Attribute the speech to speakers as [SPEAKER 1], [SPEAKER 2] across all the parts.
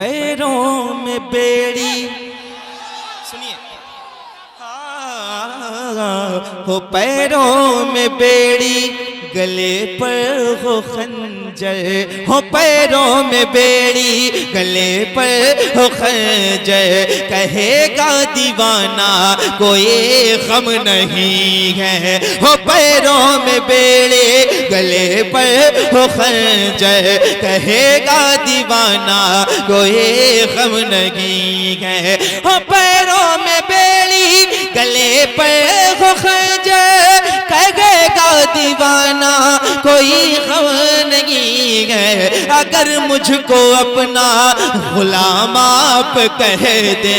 [SPEAKER 1] पैरों में बेड़ी, सुनिए, हो पैरों में बेड़ी, गले पर हो खंजर, हो पैरों में बेड़ी, गले पर हो खंजर। कहेगा दीवाना कोई गम नहीं है, हो पैरों में बेड़ी, गले पर हो खंजर। कहेगा दीवाना कोई गम नहीं है, हो पैरों में बेड़ी, गले पर हो खंजर। कहेगा दीवाना कोई गम नहीं है। अगर मुझको अपना गुलाम आप कह दे,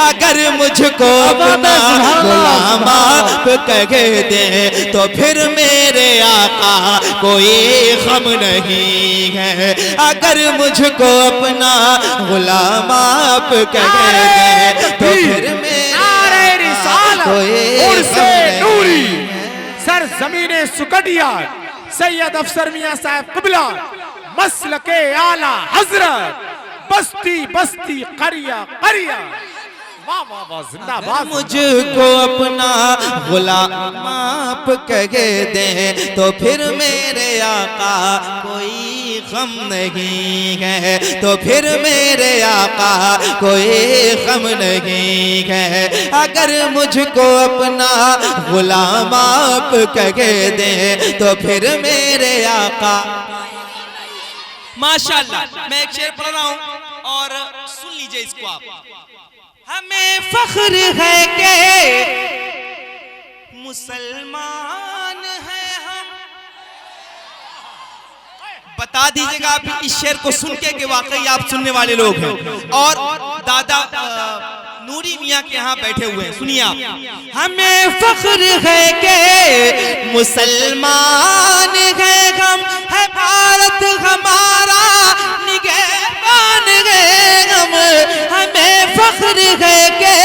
[SPEAKER 1] अगर मुझको अपना गुलाम आप कह दे, तो फिर मेरे आका कोई गम नहीं है। अगर मुझको अपना गुलाम आप कह दे, तो फिर मेरे आका कोई गम नहीं।
[SPEAKER 2] सर जमीने सुकटिया सैयद अफसर मियां साहब क़िबला मसलके आला हजरत, बस्ती बस्ती करिया करिया। वाह वाह वाह, जिंदाबाद।
[SPEAKER 1] मुझको अपना गुलाम आप कह दे, तो फिर मेरे आका कोई गम नहीं है, तो फिर मेरे आका कोई गम नहीं है। अगर मुझको अपना गुलाम आप कह दे, तो फिर मेरे आका। माशाअल्लाह, मैं एक शेर पढ़ रहा हूं और सुन लीजिए इसको आप। हमें फख्र है कि मुसलमान हैं हम। बता दीजिएगा आप इस शेर को सुन के वाकई आप सुनने वाले लोग हैं और दादा नूरी मियां के यहाँ बैठे हुए हैं। सुनिए आप। हमें फख्र है कि मुसलमान हैं हम, है भारत हमारा निगहबान है हम। हमें फख्र है कि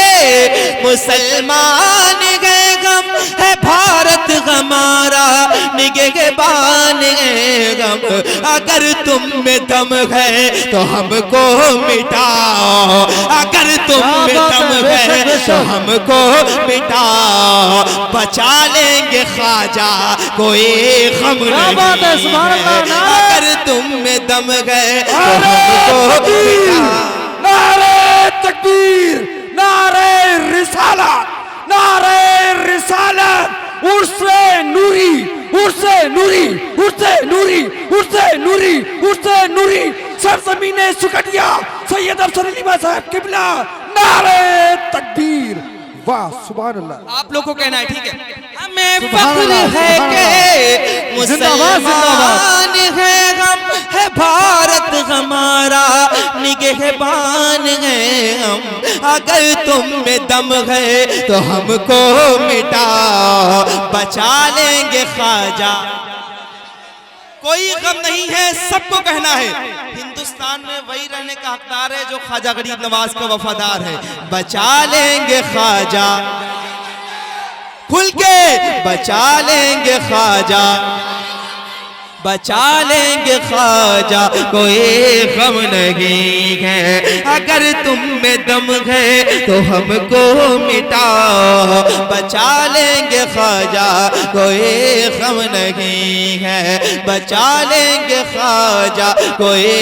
[SPEAKER 1] मुसलमान है हम, है भारत हमारा निगहबान है हम। अगर तुम में दम है तो हमको मिटाओ, अगर तुम में दम है तो हमको मिटाओ। बचा लेंगे ख्वाजा कोई गम नहीं है। अगर तुम में दम है तो हमको मिटाओ।
[SPEAKER 2] नारे तकबीर, नारे रिसालत, नारे रिसालत। उर्से नूरी, उर्से नूरी, उर्से नूरी, उर्से नूरी, उर्से नूरी। सरजमीने सुकटिया सैयद अफसर अली साहब क़िबला, नारे तकबीर। वाह सुभान अल्लाह।
[SPEAKER 1] आप लोग को कहना है, ठीक है। हमें फख्र है कि मुसलमान है हम, है भारत हमारा निगहबान है हम। अगर तुम में दम है तो हमको मिटाओ, बचा लेंगे ख्वाजा। कोई गम नहीं है, सबको कहना है। हिंदुस्तान में वही रहने का हकदार है जो ख्वाजा गरीब नवाज का वफादार है। बचा लेंगे ख्वाजा, खुल के बचा लेंगे ख्वाजा, बचा लेंगे ख्वाजा कोई गम नहीं है। अगर तुम में दम है तो हमको मिटाओ, बचा लेंगे ख्वाजा कोई गम नहीं है। बचा लेंगे ख्वाजा कोई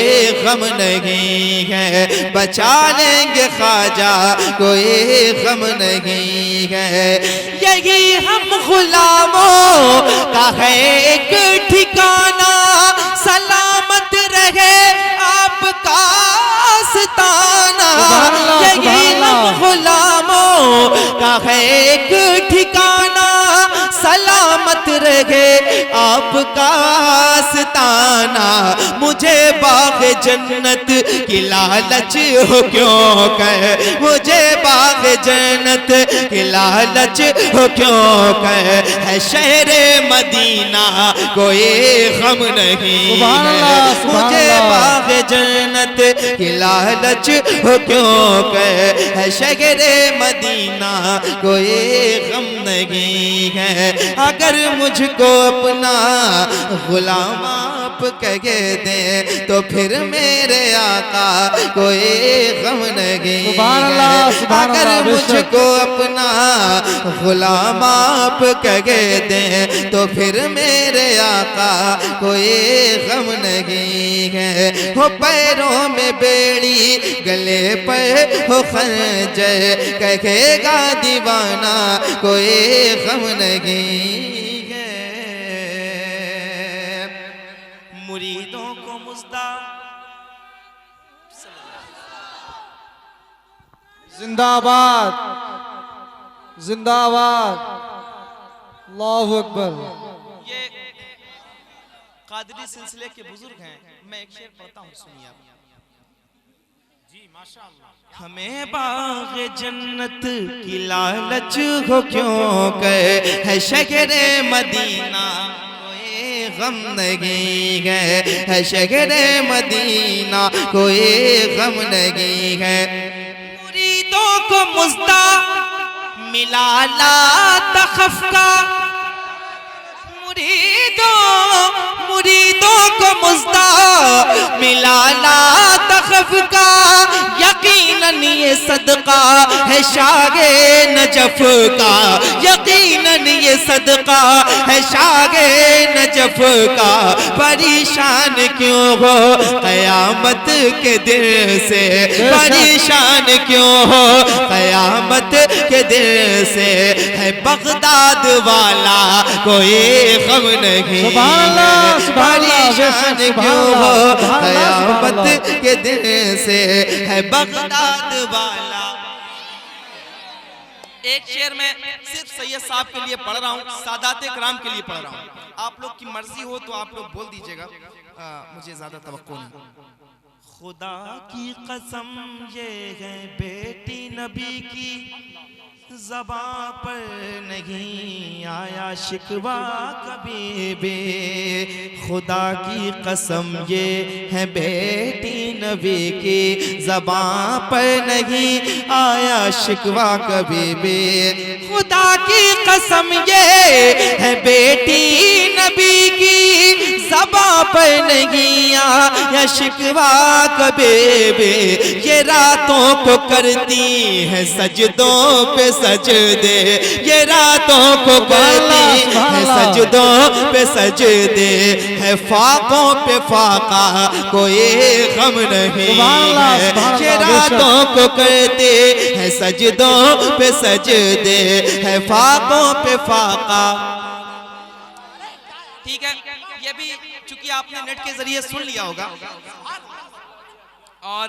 [SPEAKER 1] गम नहीं है। बचा लेंगे ख्वाजा कोई गम नहीं है। यही हम गुलामों का है एक ठिकाना, सलामत रहे आपका आस्ताना। यही हम गुलामों का है एक ठिकाना, सलामत रहे आपका आस्ताना। दीवाना, मुझे बाग जन्नत की लालच हो क्यों कहे, मुझे बाग जन्नत की लालच हो क्यों कहे, है शहरे मदीना कोई गम नहीं है, मुझे बाग जन्नत की लालच हो क्यों कहे, है शहरे मदीना कोई गम नहीं है। अगर मुझको अपना गुलाम आप कह दे तो फिर मेरे आका कोई गम नहीं है। अगर मुझको अपना गुलाम आप कह दे तो फिर मेरे आका कोई गम नहीं है। हो पैरों में बेड़ी गले पर हो खंजर, कहेगा दीवाना कोई गम नहीं है। मुरीदों को मुस्ता
[SPEAKER 3] जिंदाबाद जिंदाबाद, अल्लाहु अकबर।
[SPEAKER 1] ये कादरी सिलसिले के बुजुर्ग हैं, मैं एक शेर पढ़ता हूँ, सुनिए आप। हमें बाग जन्नत की लालच हो क्यों कहे, है शहरे मदीना कोई गम नहीं है, शहरे मदीना कोई गम नहीं है। मुरीदों को मुस्ता मिला ला तखफ का, मुरीदों को मुस्ता मिला ला तखफ का, यकीनन ये सदका है शागे नजफ का, यकीनन ये सदका है शागे नजफ का। परेशान क्यों हो कयामत के दिन से, परेशान क्यों हो कयामत के दिन से, है बगदाद वाला कोई गम नहीं है। परेशान क्यों हो कयामत के दिन से, है बगदाद वाला। एक शेर में सिर्फ सैयद साहब के लिए पढ़ रहा हूँ, सादात कराम के लिए पढ़ रहा हूँ। आप लोग की मर्जी हो तो आप लोग बोल दीजिएगा, मुझे ज्यादा तवक्को नहीं। खुदा की कसम ये है बेटी नबी की ज़बां पर नहीं आया शिकवा कभी भी, खुदा की कसम ये है बेटी नबी की ज़बां पर नहीं आया शिकवा कभी भी, खुदा की कसम ये है बेटी नबी की ज़बां पर नहीं आया शिकवा कभी भी। ये रातों को करती है सजदों पे सजदे, ये रातों को करती है सजदों पे सजदे, है फाकों पे फाका कोई गम नहीं है। ये रातों को करते है सजदों पे सजदे, है फाकों पे फाका। ठीक है, ये भी चूंकि आपने नेट के जरिए सुन लिया होगा। और